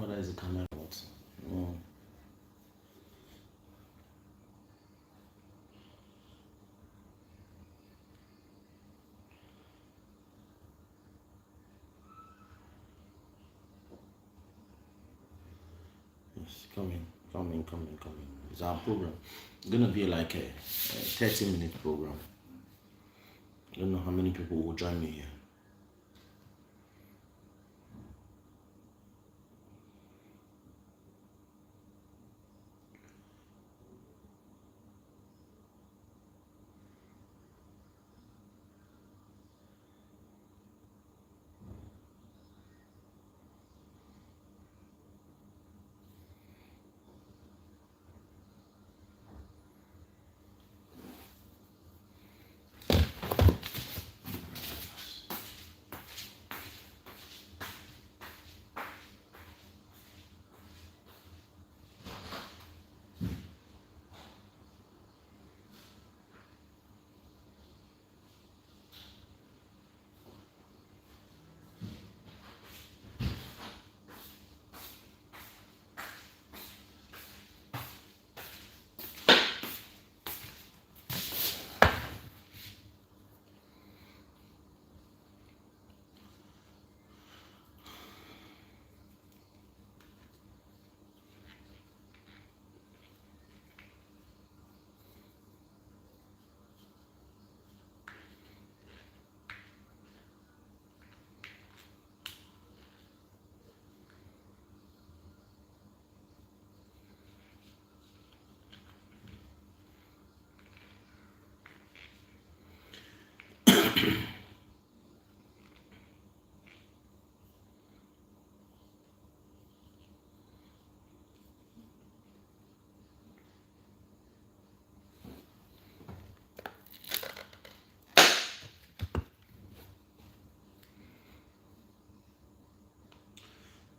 whether it's a camera or what. No. Yes, coming. It's our program. It's gonna be like a 30-minute program. I don't know how many people will join me here.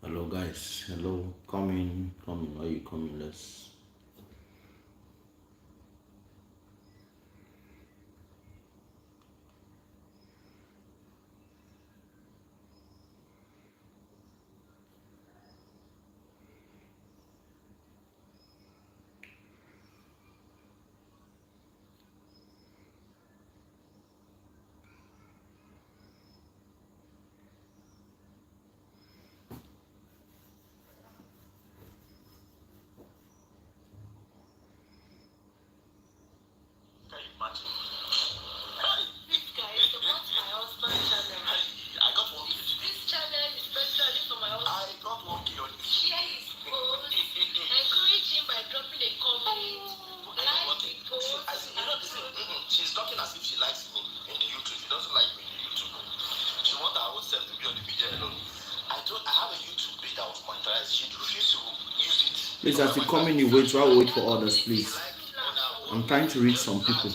Hello guys, hello, coming, are you coming? Let's please, as you come in, you wait. I'll wait for others, please. I'm trying to reach some people.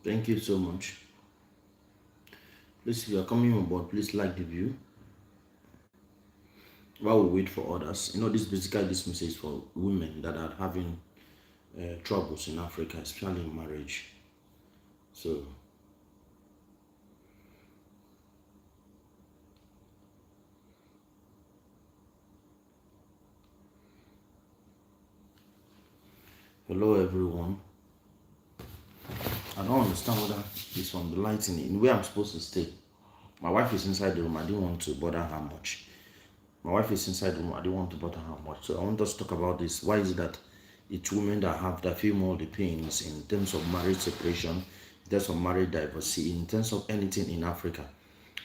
Thank you so much. Please, if you are coming on board, please like the view while we wait for others. You know, this message is for women that are having troubles in Africa, especially in marriage. So, hello everyone. I don't understand whether it's from the lighting in where I'm supposed to stay. My wife is inside the room. I didn't want to bother her much. My wife is inside the room. I didn't want to bother her much. So I want us to talk about this. Why is it that it's women that feel more the pains in terms of marriage separation, in terms of marriage divorce, in terms of anything in Africa?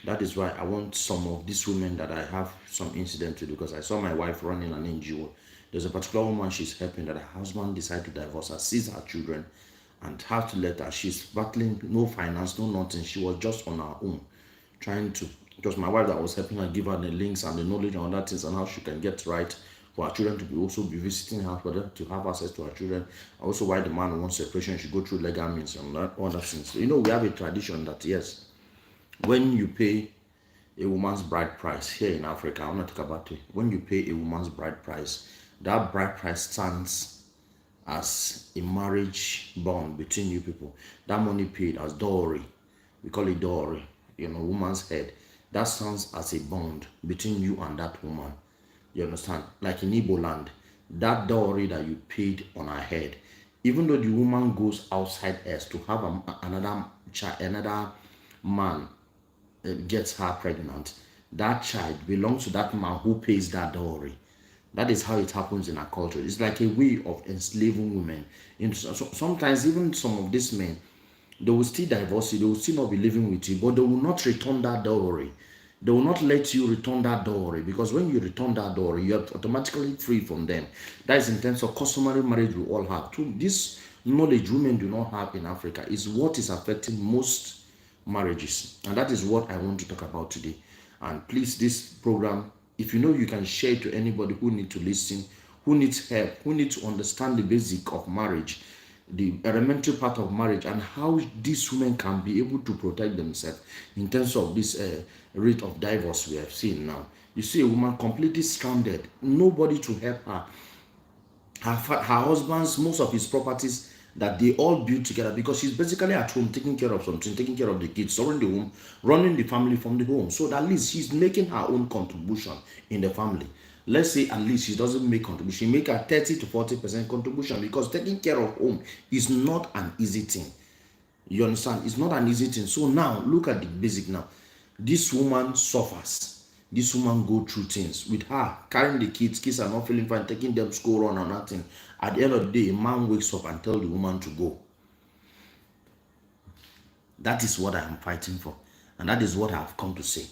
That is why I want some of these women that I have some incident with, because I saw my wife running an NGO. There's a particular woman she's helping that her husband decided to divorce her, sees her children, and have to let her. She's battling, no finance, no nothing. She was just on her own, trying to. It was my wife that was helping her, give her the links and the knowledge and other things, and how she can get right for her children to be visiting her, for them to have access to her children. Also, why the man wants separation, she go through legal means and other things. So, you know, we have a tradition that yes, When you pay a woman's bride price here in Africa, I want to talk about it. When you pay a woman's bride price, that bride price stands as a marriage bond between you people. That money paid as dowry, we call it dowry, woman's head. That stands as a bond between you and that woman. You understand? Like in Igbo land, that dowry that you paid on her head, even though the woman goes outside us to have another child, another man gets her pregnant, that child belongs to that man who pays that dowry. That is how it happens in our culture. It's like a way of enslaving women. Sometimes even some of these men, they will still divorce you, they will still not be living with you, but they will not return that dowry. They will not let you return that dowry, because when you return that dowry, you are automatically free from them. That is in terms of customary marriage we all have. This knowledge women do not have in Africa is what is affecting most marriages, and that is what I want to talk about today. And please, this program, if you know, you can share it to anybody who needs to listen, who needs help, who needs to understand the basic of marriage, the elementary part of marriage, and how these women can be able to protect themselves in terms of this rate of divorce we have seen now. You see a woman completely stranded, nobody to help her. Her husband's, most of his properties that they all build together, because she's basically at home taking care of something, taking care of the kids, running the home, running the family from the home. So at least she's making her own contribution in the family. Let's say at least she doesn't make contribution, she make a 30 to 40% contribution, because taking care of home is not an easy thing. You understand? It's not an easy thing. So now look at the basic now. This woman suffers. This woman go through things with her carrying the kids are not feeling fine, taking them school run or nothing. At the end of the day, a man wakes up and tells the woman to go. That is what I am fighting for, and that is what I have come to say,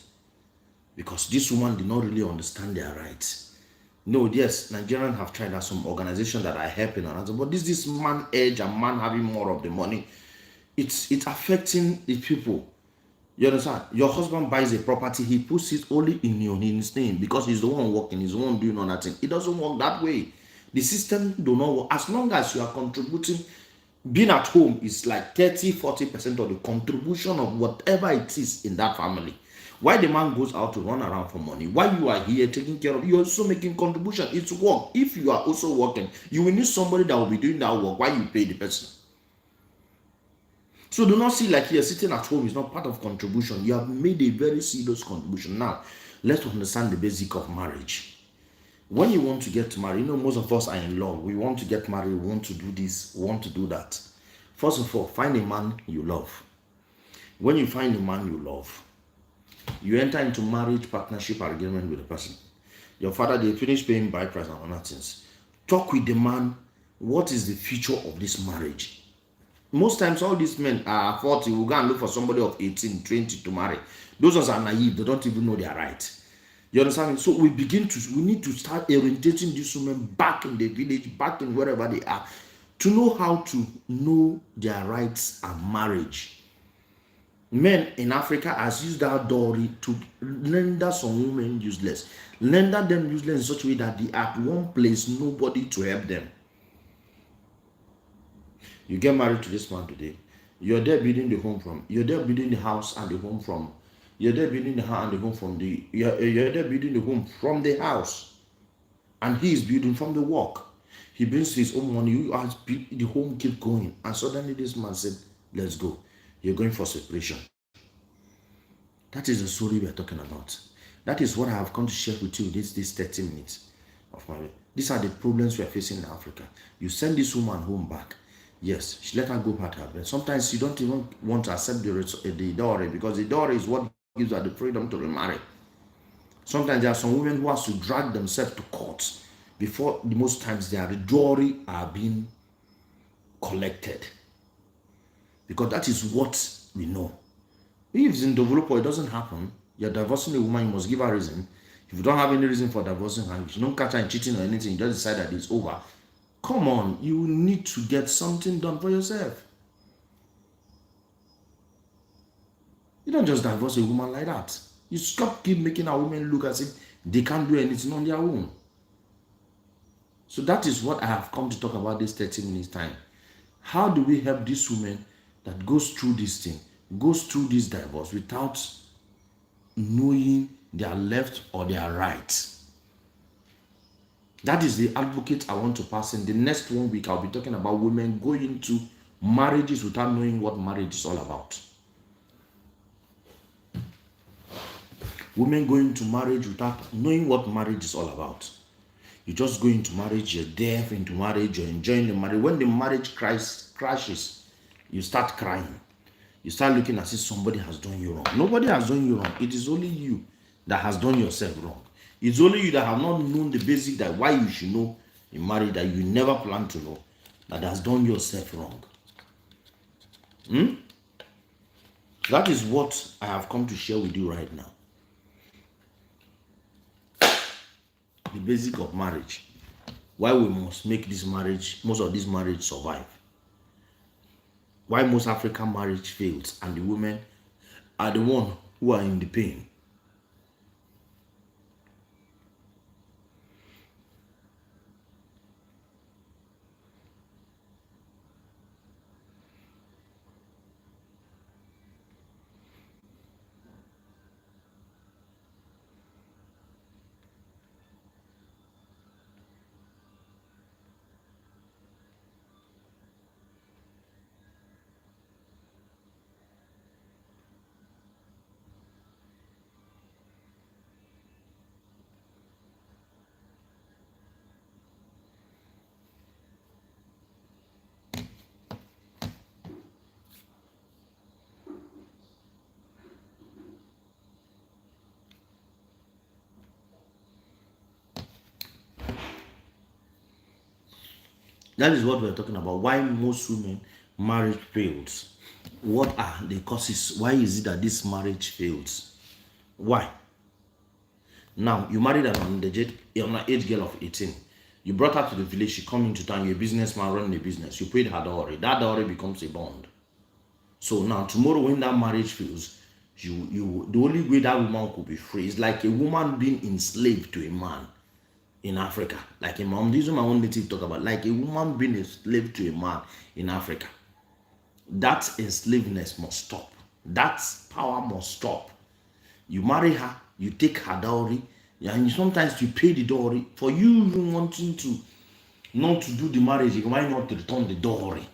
because this woman did not really understand their rights. No, yes, Nigerians have tried, as some organizations that are helping and but this man edge and man having more of the money, it's affecting the people. You understand? Your husband buys a property, he puts it only in his name, because he's the one working, he's the one doing all that thing. It doesn't work that way. The system do not work. As long as you are contributing, being at home is like 30-40% of the contribution of whatever it is in that family. Why the man goes out to run around for money, while you are here taking care of, you're also making contribution. It's work. If you are also working, you will need somebody that will be doing that work while you pay the person. So do not see like you're sitting at home is not part of contribution. You have made a very serious contribution. Now, let's understand the basic of marriage. When you want to get married, most of us are in love. We want to get married, we want to do this, we want to do that. First of all, find a man you love. When you find a man you love, you enter into marriage partnership agreement with the person. Your father, they finish paying bride price and other things. Talk with the man. What is the future of this marriage? Most times, all these men are 40, will go and look for somebody of 18, 20 to marry. Those ones are naive, they don't even know their right. You understand? So we need to start orientating these women back in the village, back in wherever they are, to know how to know their rights and marriage. Men in Africa has used that dowry to render some women useless, render them useless in such a way that they are at one place, nobody to help them. You get married to this man today. You're there building the home from. You're there building the house and the home from. You're there building the house and the home from the. You're there building the home from the house, and he is building from the work. He brings his own money. You ask the home keep going, and suddenly this man said, "Let's go." You're going for separation. That is the story we are talking about. That is what I have come to share with you this 30 minutes of my. These are the problems we are facing in Africa. You send this woman home back. Yes, she let her go part her bed. Sometimes you don't even want to accept the dowry, because the dowry is what gives her the freedom to remarry. Sometimes there are some women who have to drag themselves to court before most times their dowry are being collected. Because that is what we know. If it's in developer, it doesn't happen. You're divorcing a woman, you must give her a reason. If you don't have any reason for divorcing her, if you don't catch her in cheating or anything, you just decide that it's over. Come on, you need to get something done for yourself. You don't just divorce a woman like that. You keep making a woman look as if they can't do anything on their own. So that is what I have come to talk about this 30 minutes time. How do we help this woman that goes through this thing? goes through this divorce without knowing their left or their right. That is the advocate I want to pass in. The next 1 week, I'll be talking about women going into marriages without knowing what marriage is all about. Women going into marriage without knowing what marriage is all about. You just go into marriage, you're deaf into marriage, you're enjoying the marriage. When the marriage crashes, you start crying. You start looking as if somebody has done you wrong. Nobody has done you wrong. It is only you that has done yourself wrong. It's only you that have not known the basic that why you should know in marriage that you never plan to know, that has done yourself wrong. That is what I have come to share with you right now. The basic of marriage. Why we must make this marriage, most of this marriage survive. Why most African marriage fails and the women are the one who are in the pain. That is what we're talking about. Why most women marriage fails. What are the causes? Why is it that this marriage fails? Why? Now, you married an underage girl of 18. You brought her to the village. She come into town. You're a businessman running a business. You paid her dowry. That dowry becomes a bond. So now, tomorrow when that marriage fails, the only way that woman could be free is like a woman being enslaved to a man in Africa. Like a mom, this is my own native talk about, like a woman being a slave to a man in Africa. That enslavedness must stop. That power must stop. You marry her, you take her dowry, and sometimes you pay the dowry. For you even wanting to not to do the marriage, why not return the dowry?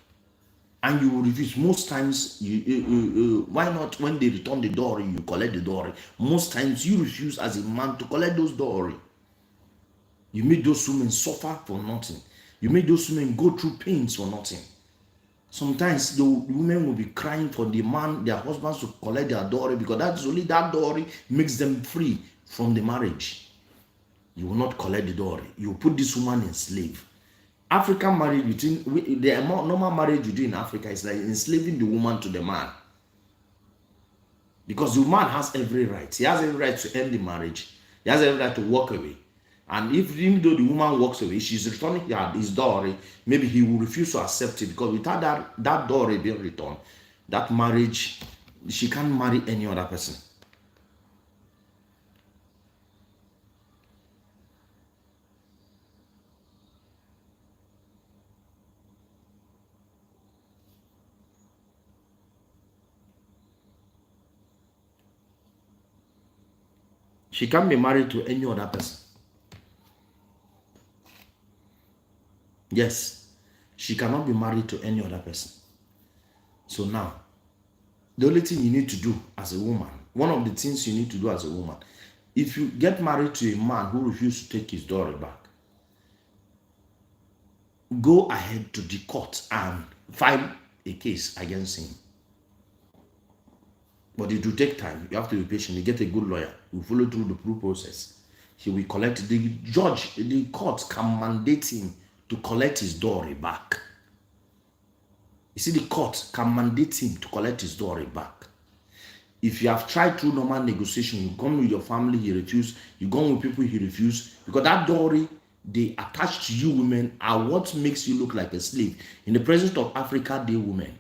And you will refuse. Most times, why not when they return the dowry, you collect the dowry? Most times you refuse as a man to collect those dowry. You make those women suffer for nothing. You make those women go through pains for nothing. Sometimes the women will be crying for the man, their husbands, to collect their dowry, because that's only that dowry makes them free from the marriage. You will not collect the dowry. You will put this woman in slave. African marriage, the normal marriage you do in Africa is like enslaving the woman to the man. Because the man has every right. He has every right to end the marriage. He has every right to walk away. And even though the woman walks away, she's returning his dowry, maybe he will refuse to accept it, because without that dowry being returned, that marriage, she can't marry any other person. She can't be married to any other person. Yes, she cannot be married to any other person. So now, the only thing you need to do as a woman, one of the things you need to do as a woman, if you get married to a man who refuses to take his dowry back, go ahead to the court and file a case against him. But it will take time. You have to be patient. You get a good lawyer. You follow through the full process. He will collect. The judge, the court can mandate him to collect his dowry back. You see, the court can mandate him to collect his dowry back. If you have tried through normal negotiation, you've gone with your family, he refused. You've gone with people, he refused. Because that dowry they attach to you women are what makes you look like a slave in the presence of Africa Day women.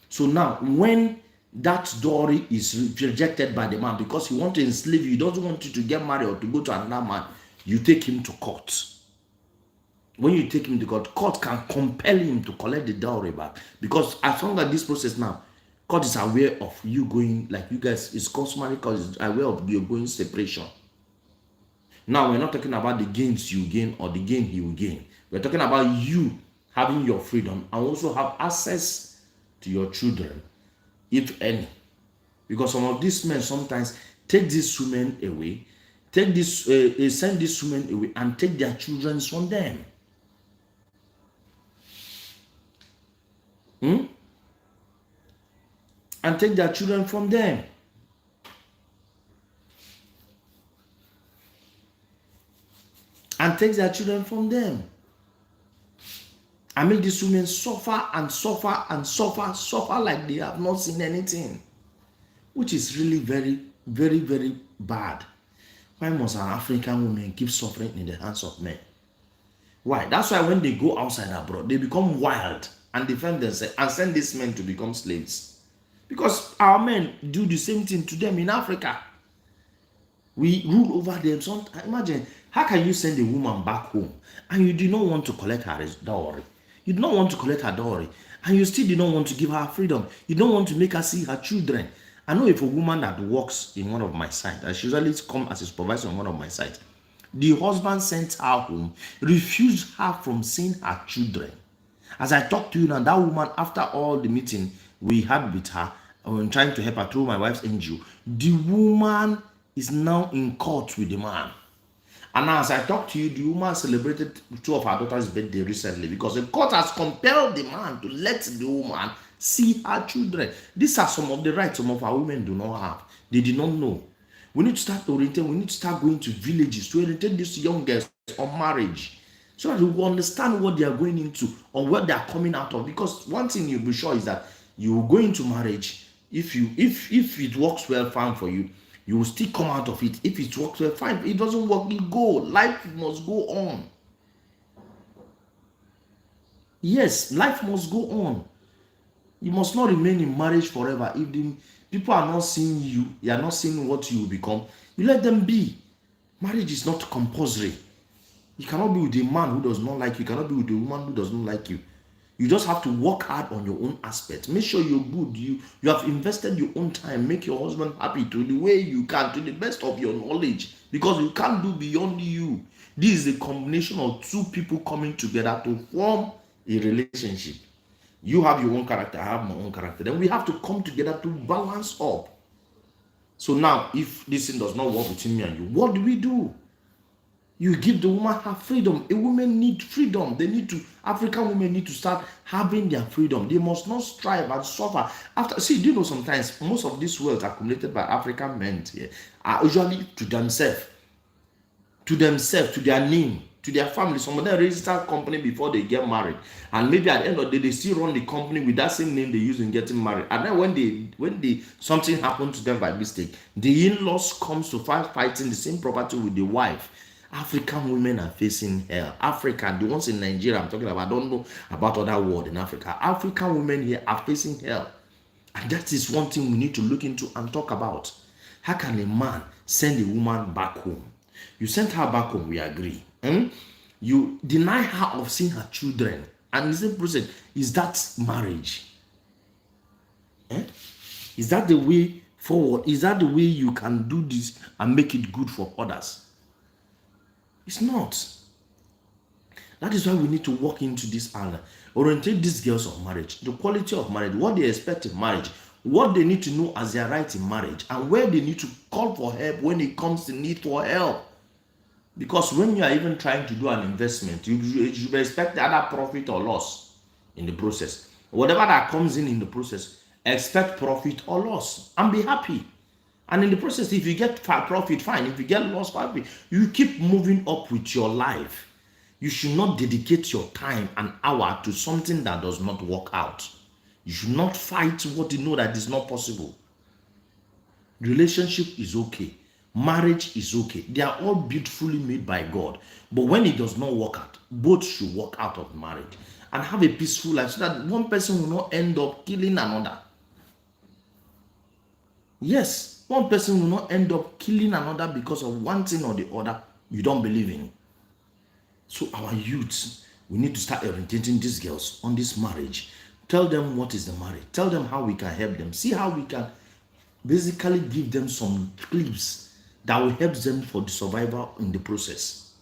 So now, when that dowry is rejected by the man because he wants to enslave you, he doesn't want you to get married or to go to another man, you take him to court. When you take him to court, court can compel him to collect the dowry back. Because as long as this process now, God is aware of you going, like you guys, it's customary, God is aware of you going separation. Now, we're not talking about the gains you gain or the gain he will gain. We're talking about you having your freedom and also have access to your children, if any. Because some of these men sometimes take these women away, send these women away and take their children from them. And take their children from them. And take their children from them. And make these women suffer and suffer and suffer like they have not seen anything. Which is really very, very, very bad. Why must an African woman keep suffering in the hands of men? Why? That's why when they go outside abroad, they become wild and defend themselves and send these men to become slaves. Because our men do the same thing to them in Africa. We rule over them. So imagine, how can you send a woman back home and you do not want to collect her dowry? You do not want to collect her dowry and you still do not want to give her freedom. You don't want to make her see her children. I know if a woman that works in one of my sites, and she usually come as a supervisor on one of my sites, the husband sent her home, refused her from seeing her children. As I talk to you now, that woman, after all the meeting we had with her, when trying to help her through my wife's NGO, the woman is now in court with the man. And now as I talk to you, the woman celebrated 2 of her daughter's birthday recently because the court has compelled the man to let the woman see her children. These are some of the rights some of our women do not have. They did not know. We need to start orienting. We need to start going to villages to orientate these young girls on marriage so that they will understand what they are going into or what they are coming out of. Because one thing you'll be sure is that you will go into marriage. If it works well, fine for you, you will still come out of it. If it works well, fine. If it doesn't work, you go. Life must go on. Yes, life must go on. You must not remain in marriage forever. If the people are not seeing you, they are not seeing what you will become, you let them be. Marriage is not compulsory. You cannot be with a man who does not like you. You cannot be with a woman who does not like you. You just have to work hard on your own aspect. Make sure you're good. You have invested your own time. Make your husband happy to the way you can, to the best of your knowledge. Because you can't do beyond you. This is a combination of 2 people coming together to form a relationship. You have your own character, I have my own character. Then we have to come together to balance up. So now, if this thing does not work between me and you, what do? You give the woman her freedom. A woman need freedom. African women need to start having their freedom. They must not strive and suffer. Do you know sometimes most of this wealth accumulated by African men here are usually to themselves, to their name, to their family. Some of them register a company before they get married, and maybe at the end of the day they still run the company with that same name they use in getting married. And then when something happened to them by mistake, the in-laws comes to fighting the same property with the wife. African women are facing hell. Africa, the ones in Nigeria I'm talking about, I don't know about other world in Africa. African women here are facing hell. And that is one thing we need to look into and talk about. How can a man send a woman back home? You sent her back home, we agree. You deny her of seeing her children. And the same process, is that marriage? Is that the way forward? Is that the way you can do this and make it good for others? It's not. That is why we need to walk into this and orientate these girls on marriage, the quality of marriage, what they expect in marriage, what they need to know as their right in marriage, and where they need to call for help when it comes to need for help. Because when you are even trying to do an investment, you should expect either profit or loss in the process. Whatever that comes in the process, expect profit or loss and be happy. And in the process, if you get profit, fine. If you get loss, fine. You keep moving up with your life. You should not dedicate your time and hour to something that does not work out. You should not fight what you know that is not possible. Relationship is okay. Marriage is okay. They are all beautifully made by God. But when it does not work out, both should work out of marriage and have a peaceful life so that one person will not end up killing another. Yes. One person will not end up killing another because of one thing or the other you don't believe in. So our youths, we need to start orientating these girls on this marriage. Tell them what is the marriage. Tell them how we can help them. See how we can basically give them some clips that will help them for the survival in the process.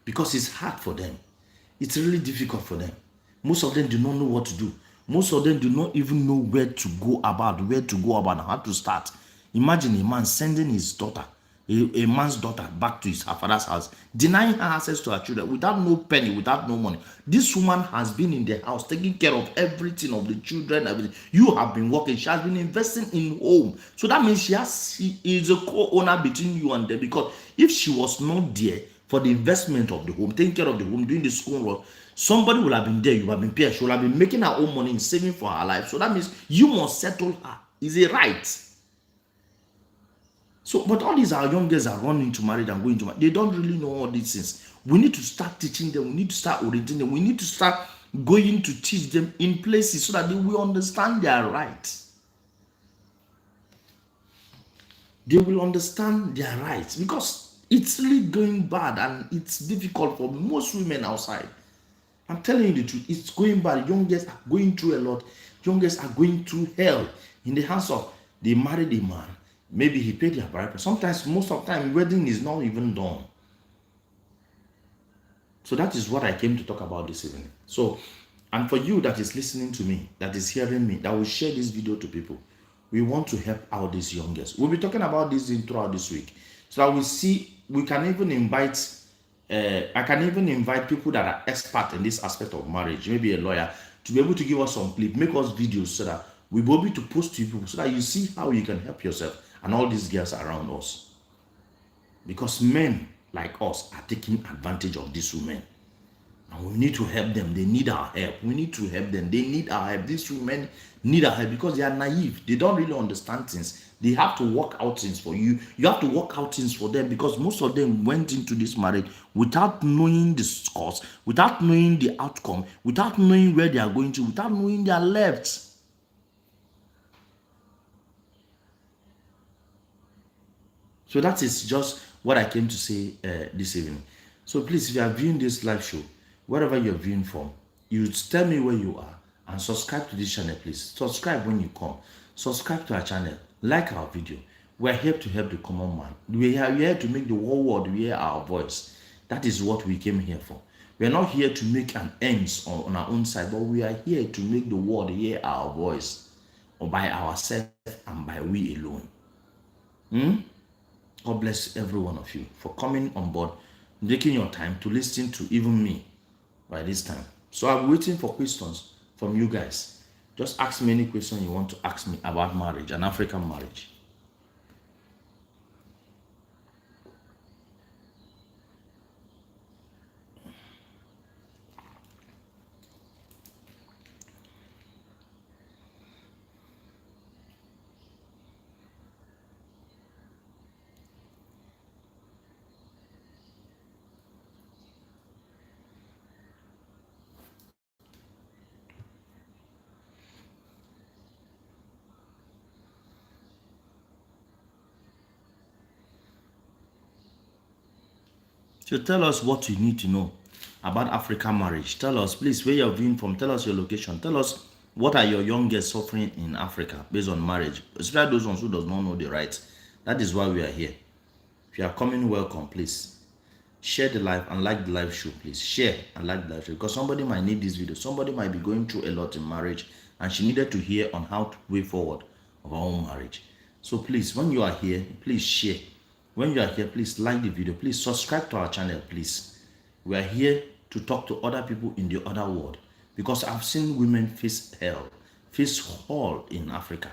Because it's hard for them. It's really difficult for them. Most of them do not know what to do. Most of them do not even know where to go about, how to start. Imagine a man sending his daughter, a man's daughter, back to her father's house, denying her access to her children without no penny, without no money. This woman has been in the house taking care of everything, of the children, everything. You have been working. She has been investing in home. So that means she is a co-owner between you and them, because if she was not there for the investment of the home, taking care of the home, doing the school work, somebody will have been there. You have been paid. She will have been making her own money and saving for her life. So that means you must settle her. Is a right. So, but all these our young girls are running to marriage and going to marriage. They don't really know all these things. We need to start teaching them. We need to start orienting them. We need to start going to teach them in places so that they will understand their rights. They will understand their rights, because it's really going bad and it's difficult for most women outside. I'm telling you the truth. It's going bad. Young girls are going through a lot. Young girls are going through hell in the hands of, they married a man. Maybe he paid their bride. Sometimes, most of the time, wedding is not even done. So that is what I came to talk about this evening. So, and for you that is listening to me, that is hearing me, that will share this video to people, we want to help out these young girls. We'll be talking about this throughout this week. So that we see, we can even invite, I can even invite people that are expert in this aspect of marriage, maybe a lawyer, to be able to give us some clip, make us videos so that we'll be able to post to people so that you see how you can help yourself and all these girls around us. Because men like us are taking advantage of these women. And we need to help them. They need our help. We need to help them. They need our help. These women need our help because they are naive. They don't really understand things. They have to work out things for you. You have to work out things for them, because most of them went into this marriage without knowing the scores, without knowing the outcome, without knowing where they are going to, without knowing their left. So that is just what I came to say this evening. So please, if you are viewing this live show, wherever you're viewing from, you tell me where you are and subscribe to this channel, please. Subscribe when you come. Subscribe to our channel. Like our video. We're here to help the common man. We are here to make the whole world hear our voice. That is what we came here for. We are not here to make an ends on our own side, but we are here to make the world hear our voice, or by ourselves and by we alone. God bless every one of you for coming on board, taking your time to listen to even me by this time. So I'm waiting for questions from you guys. Just ask me any question you want to ask me about marriage and African marriage. So tell us what you need to know about African marriage. Tell us, please, where you're viewing from. Tell us your location. Tell us what are your youngest suffering in Africa based on marriage, especially those ones who does not know the rights. That is why we are here. If you are coming, welcome, please. Share the live and like the live show, please. Share and like the live show, because somebody might need this video. Somebody might be going through a lot in marriage and she needed to hear on how to way forward of our own marriage. So please, when you are here, please share. When you are here, please like the video. Please subscribe to our channel, please. We are here to talk to other people in the other world, because I've seen women face hell, face hell in Africa.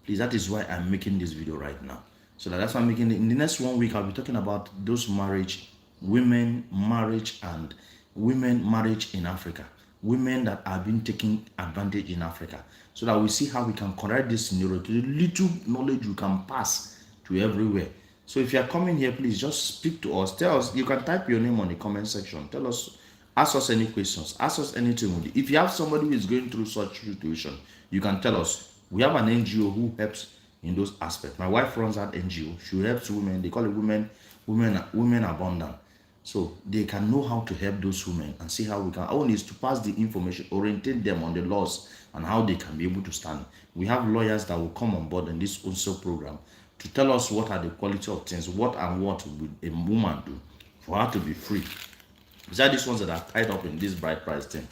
Please, that is why I'm making this video right now. So that's why I'm making it. In the next 1 week, I'll be talking about those marriage, women marriage and women marriage in Africa. Women that have been taking advantage in Africa. So that we see how we can correct this scenario to the little knowledge we can pass to everywhere. So if you are coming here, please just speak to us. Tell us, you can type your name on the comment section. Tell us, ask us any questions, ask us anything. If you have somebody who is going through such situation, you can tell us. We have an NGO who helps in those aspects. My wife runs that NGO. She helps women. They call it women abundant. So they can know how to help those women and see how we can. Our own is to pass the information, orientate them on the laws and how they can be able to stand. We have lawyers that will come on board in this also program to tell us what are the quality of things, what and what would a woman do for her to be free. Besides these ones that are tied up in this bride price thing.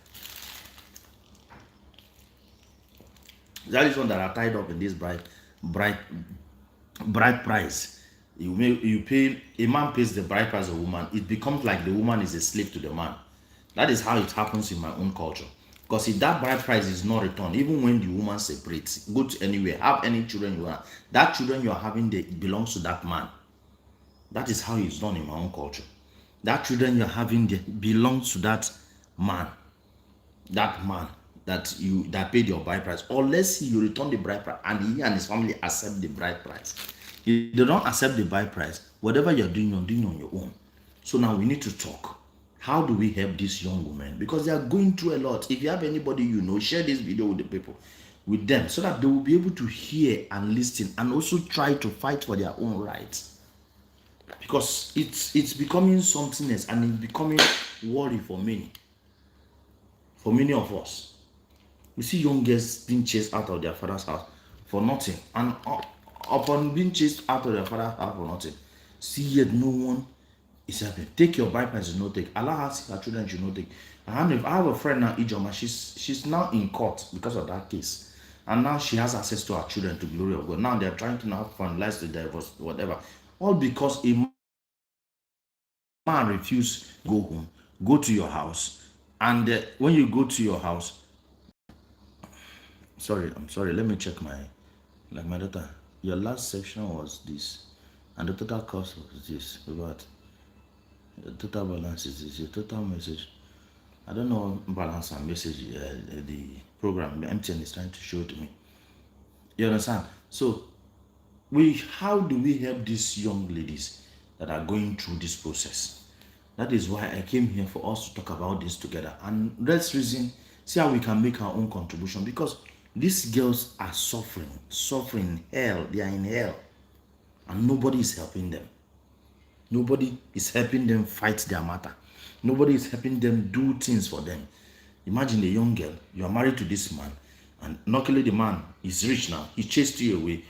Besides these ones that are tied up in this bride price. You pay, a man pays the bride price of a woman. It becomes like the woman is a slave to the man. That is how it happens in my own culture. Because if that bride price is not returned, even when the woman separates, go to anywhere, have any children you have, that children you are having, they belongs to that man. That is how it's done in my own culture. That children you're having, they belongs to that man. That man that paid your bride price, unless you return the bride price and he and his family accept the bride price. If they don't accept the bride price, whatever you're doing on your own. So now we need to talk. How do we help these young women? Because they are going through a lot. If you have anybody you know, share this video with the people, with them, so that they will be able to hear and listen and also try to fight for their own rights. Because it's becoming something else and it's becoming worry for many. For many of us. We see young girls being chased out of their father's house for nothing. And upon being chased out of their father's house for nothing, see yet no one is helping. Take your bride price, no take. Allow her see her children, should not take. I have a friend now, Ijoma. She's now in court because of that case. And now she has access to her children to the glory of God. Now they're trying to now finalize the divorce, whatever. All because a man refused go home, go to your house. And when you go to your house, I'm sorry, let me check my data. Your last section was this, and the total cost was this. But the total balance is this. Your total message, I don't know balance and message. The program, the MTN is trying to show to me. You understand? So, how do we help these young ladies that are going through this process? That is why I came here, for us to talk about this together, and let's reason, see how we can make our own contribution, because these girls are suffering hell. They are in hell, and nobody is helping them. Nobody is helping them fight their matter. Nobody is helping them do things for them. Imagine a young girl, you are married to this man, and luckily the man is rich now. He chased you away,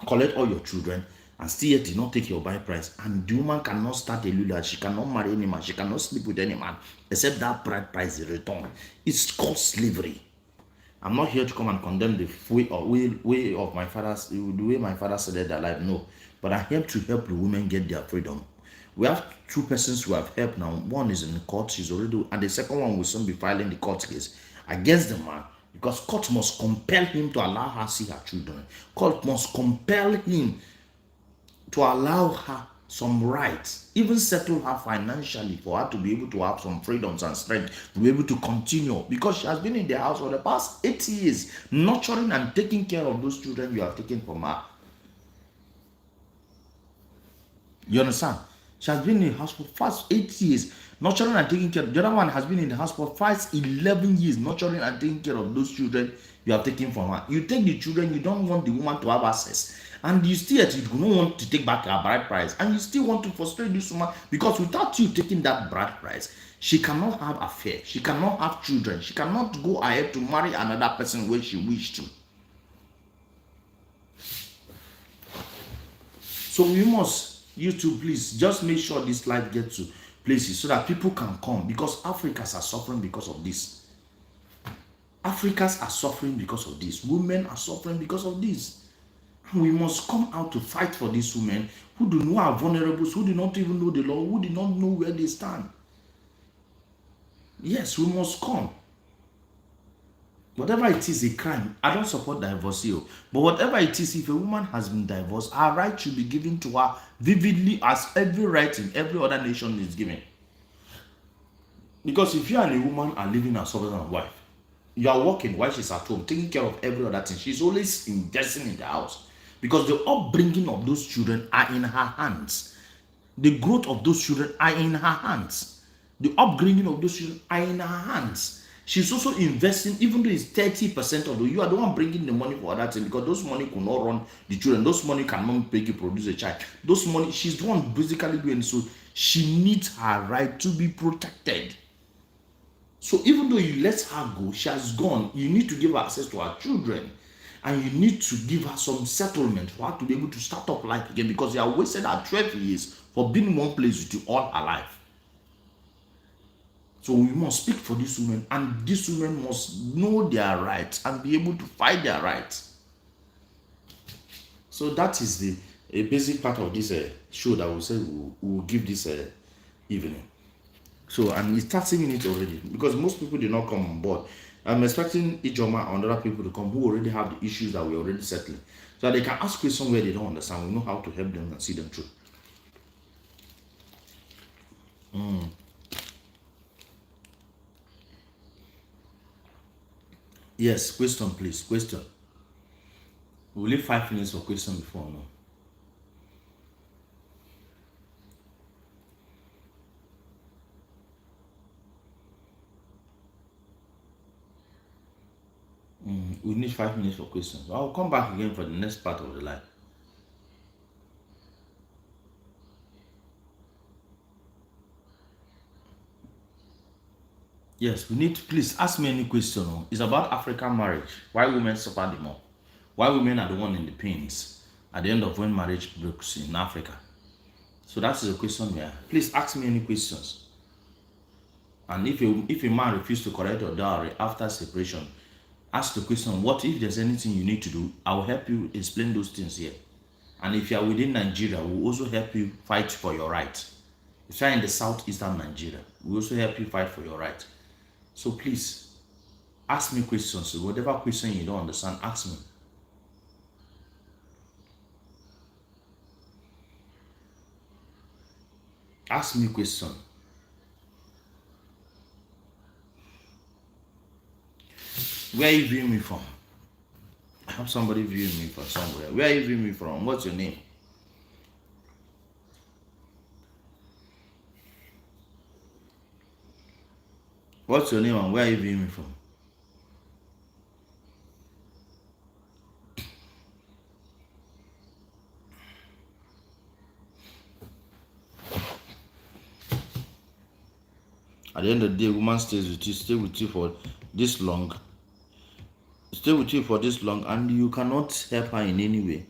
collect all your children, and still yet did not take your bride price. And the woman cannot start a lula. She cannot marry any man. She cannot sleep with any man except that bride price is returned. It's called slavery. I'm not here to come and condemn the way of my father's, the way my father said their life. No, but I'm here to help the women get their freedom. We have two persons who have helped now. One is in the court, she's already, and the second one will soon be filing the court case against the man, because court must compel him to allow her see her children. Court must compel him to allow her some rights, even settle her financially for her to be able to have some freedoms and strength to be able to continue, because she has been in the house for the past 8 years, nurturing and taking care of those children you have taken from her. You understand? She has been in the house for past 8 years, nurturing and taking care. The other one has been in the house for past 11 years, nurturing and taking care of those children you have taken from her. You take the children, you don't want the woman to have access. And you still do not want to take back her bride price, and you still want to frustrate this woman, because without you taking that bride price, she cannot have affair, she cannot have children, she cannot go ahead to marry another person when she wished to. So we must, you too, please just make sure this life gets to places so that people can come, because Africans are suffering because of this. Africans are suffering because of this. Women are suffering because of this. We must come out to fight for these women who do not are vulnerable, who do not even know the law, who do not know where they stand. Yes, we must come. Whatever it is, a crime. I don't support divorce here, but whatever it is, if a woman has been divorced, her right should be given to her vividly, as every right in every other nation is given. Because if you and a woman are living as husband and wife, you are working while she's at home, taking care of every other thing. She's always investing in the house, because the upbringing of those children are in her hands. The growth of those children are in her hands. The upbringing of those children are in her hands. She's also investing, even though it's 30% of the, you are the one bringing the money for that thing, because those money could not run the children. Those money cannot make you produce a child. Those money, she's the one basically doing. So she needs her right to be protected. So even though you let her go, she has gone. You need to give her access to her children, and you need to give her some settlement for her to be able to start up life again, because you have wasted her 12 years for being in one place with you all her life. So we must speak for these women, and these women must know their rights and be able to fight their rights. So that is the a basic part of this show that we say we'll give this evening. So, and we start seeing it already, because most people did not come on board. I'm expecting Ijoma and other people to come who already have the issues that we're already settling, so that they can ask questions where they don't understand. We know how to help them and see them through. Yes, question please, question. We'll leave 5 minutes for question before no. We need 5 minutes for questions. I'll come back again for the next part of the life. Yes, we need, please ask me any question. It's about African marriage. Why women suffer the more? Why women are the one in the pains at the end of when marriage breaks in Africa? So that is a question there. Please ask me any questions. And if a man refuses to collect your dowry after separation, ask the question, what if there's anything you need to do? I will help you explain those things here. And if you are within Nigeria, we'll also help you fight for your rights. If you are in the southeastern Nigeria, we'll also help you fight for your rights. So please, ask me questions. So whatever question you don't understand, ask me. Ask me a question. Where are you viewing me from? I have somebody viewing me from somewhere. Where are you viewing me from? What's your name? What's your name and where are you viewing me from? At the end of the day, a woman stays with you, stay with you for this long. Stay with you for this long, and you cannot help her in any way.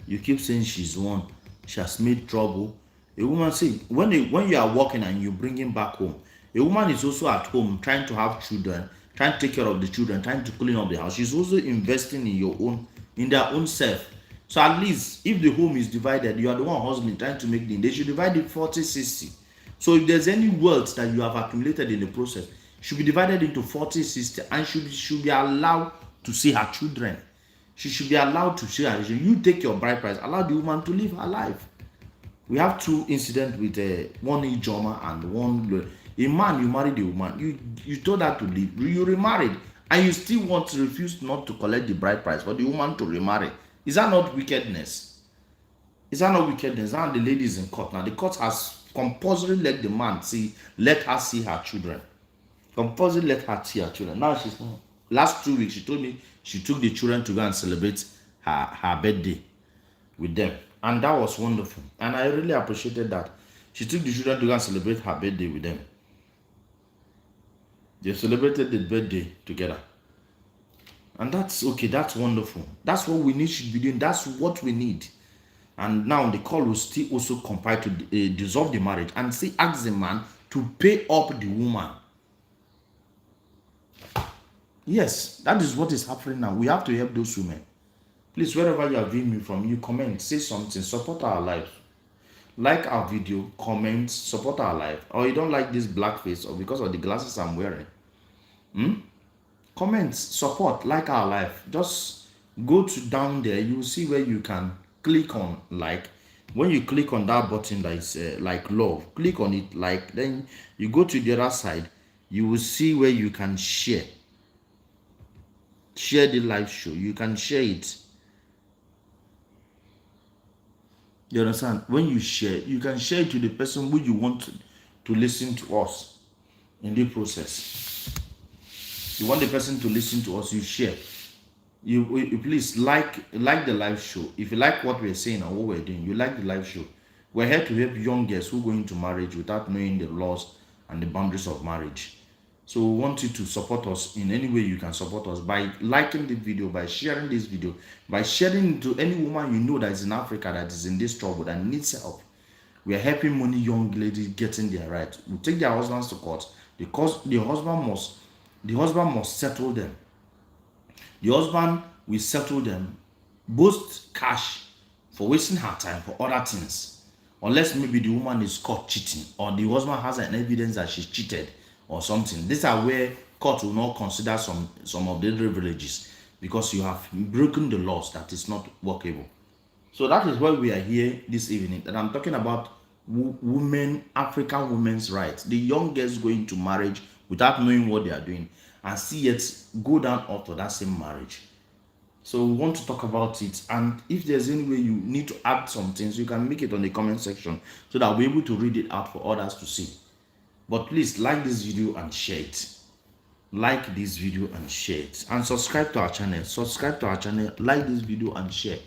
You keep saying she's one, she has made trouble. A woman, see, when you are working and you bring him back home, a woman is also at home trying to have children, trying to take care of the children, trying to clean up the house. She's also investing in their own self. So at least if the home is divided, you are the one hustling, trying to make they should divide it 40-60. So if there's any wealth that you have accumulated in the process, should be divided into 40-60, and should be allowed to see her children. She should be allowed to see her. You take your bride price, allow the woman to live her life. We have 2 incidents with one Ijoma and one a man. You married a woman, you told her to leave, you remarried, and you still want to refuse not to collect the bride price for the woman to remarry. Is that not wickedness? Is that not wickedness? Now the lady is in court. Now the court has compulsory let the man let her see her children. Compulsory let her see her children. Now she's last 2 weeks she told me she took the children to go and celebrate her birthday with them, and that was wonderful, and I really appreciated that. She took the children to go and celebrate her birthday with them. They celebrated the birthday together, and that's okay. That's wonderful. That's what we need should be doing. That's what we need. And now the call will still also compile to dissolve the marriage and still ask the man to pay up the woman. Yes, that is what is happening now. We have to help those women. Please, wherever you are viewing me from, you comment, say something, support our life. Like our video, comment, support our life. Or you don't like this black face, or because of the glasses I'm wearing. Comment, support, like our life. Just go to down there. You will see where you can click on like. When you click on that button that is like love, click on it like. Then you go to the other side. You will see where you can share the live show. You can share it. You understand? When you share, you can share it to the person who you want to listen to us in the process. You want the person to listen to us, you share. You please like the live show. If you like what we're saying and what we're doing, you like the live show. We're here to help young girls who go into marriage without knowing the laws and the boundaries of marriage. So we want you to support us in any way you can support us by liking the video, by sharing this video, by sharing it to any woman you know that is in Africa that is in this trouble that needs help. We are helping many young ladies getting their right. We take their husbands to court because the husband must settle them. The husband will settle them, both cash for wasting her time for other things. Unless maybe the woman is caught cheating or the husband has an evidence that she's cheated or something. These are where court will not consider some of the privileges because you have broken the laws that is not workable. So that is why we are here this evening. And I'm talking about women, African women's rights. The young girls going to marriage without knowing what they are doing and see yet go down after that same marriage. So we want to talk about it. And if there's any way you need to add some things, you can make it on the comment section so that we're able to read it out for others to see. But please like this video and share it. Like this video and share it. And subscribe to our channel. Subscribe to our channel. Like this video and share.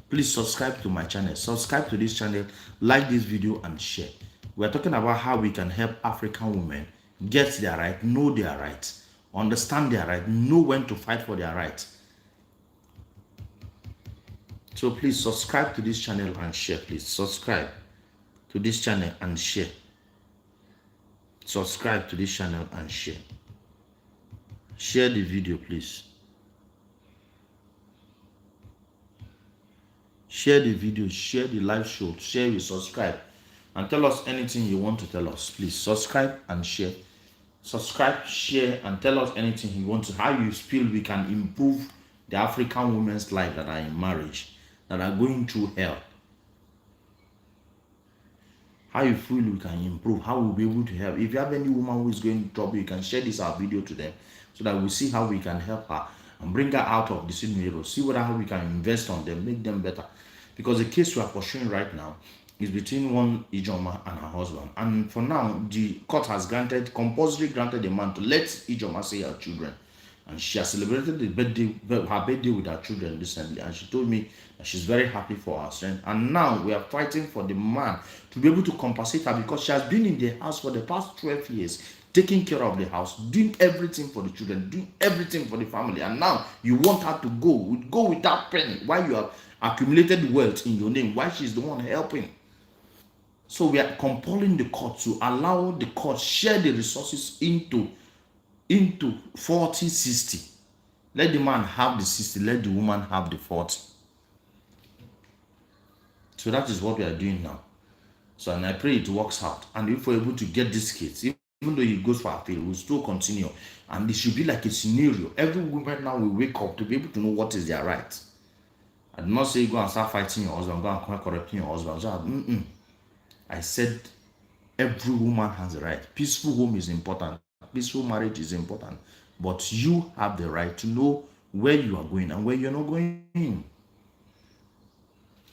Please subscribe to my channel. Subscribe to this channel. Like this video and share. We're talking about how we can help African women get their right, know their rights, understand their right, know when to fight for their right. So please subscribe to this channel and share. Please subscribe to this channel and share. Subscribe to this channel and share. Share the video, please. Share the video, share the live show, share it, subscribe, and tell us anything you want to tell us. Please subscribe and share. Subscribe, share, and tell us anything you want to, how you feel we can improve the African women's life that are in marriage, that are going through hell. How you feel we can improve, how we'll be able to help. If you have any woman who is going through trouble, you can share this our video to them so that we see how we can help her and bring her out of the scenario. See whether how we can invest on them, make them better. Because the case we are pursuing right now is between one Ijoma and her husband. And for now, the court has compulsory granted a man to let Ijoma see her children. And she has celebrated her birthday with her children recently. And she told me that she's very happy for her strength. And now we are fighting for the man to be able to compensate her because she has been in the house for the past 12 years, taking care of the house, doing everything for the children, doing everything for the family. And now you want her to go without penny while you have accumulated wealth in your name, while she's the one helping. So we are compelling the court to allow the court share the resources into 40-60. Let the man have the 60, let the woman have the 40. So that is what we are doing now. So, and I pray it works out. And if we're able to get this case, even though he goes for appeal, we'll still continue. And it should be like a scenario. Every woman now will wake up to be able to know what is their right. I did not say go and start fighting your husband, go and correcting your husband. So, I said every woman has a right. Peaceful home is important. Peaceful marriage is important. But you have the right to know where you are going and where you're not going.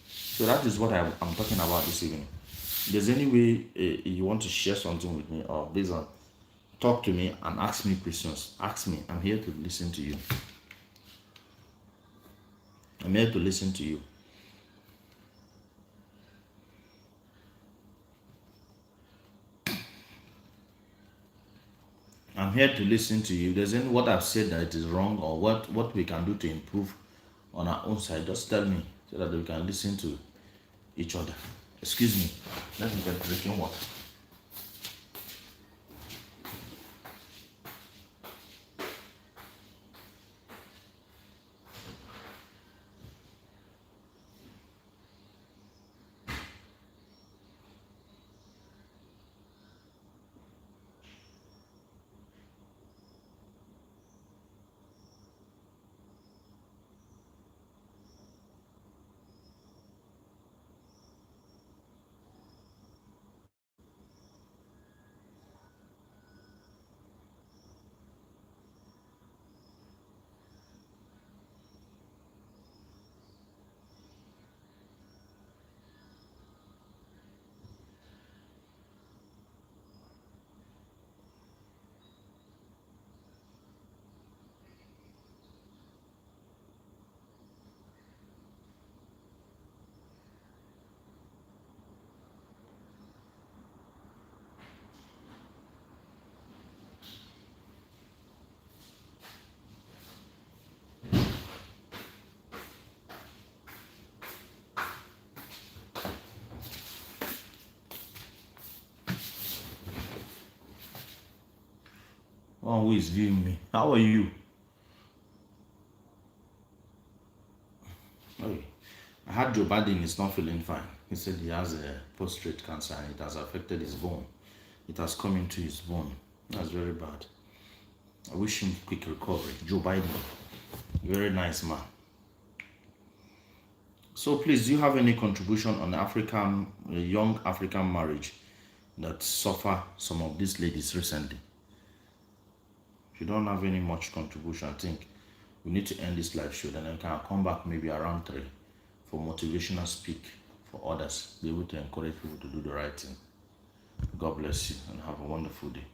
So that is what I'm talking about this evening. If there's any way you want to share something with me or based on, talk to me and ask me questions. Ask me. I'm here to listen to you. I'm here to listen to you. I'm here to listen to you. If there's any what I've said that it is wrong or what we can do to improve on our own side, just tell me so that we can listen to each other. Excuse me. Let me get drinking water. one who is viewing me. How are you? Okay. I heard Joe Biden is not feeling fine. He said he has a prostate cancer and it has affected his bone. It has come into his bone. That's very bad. I wish him quick recovery. Joe Biden, very nice man. So please, do you have any contribution on young African marriage that suffer some of these ladies recently? If you don't have any much contribution, I think we need to end this live show. Then I can come back maybe around 3 for motivational speak for others. Be able to encourage people to do the right thing. God bless you and have a wonderful day.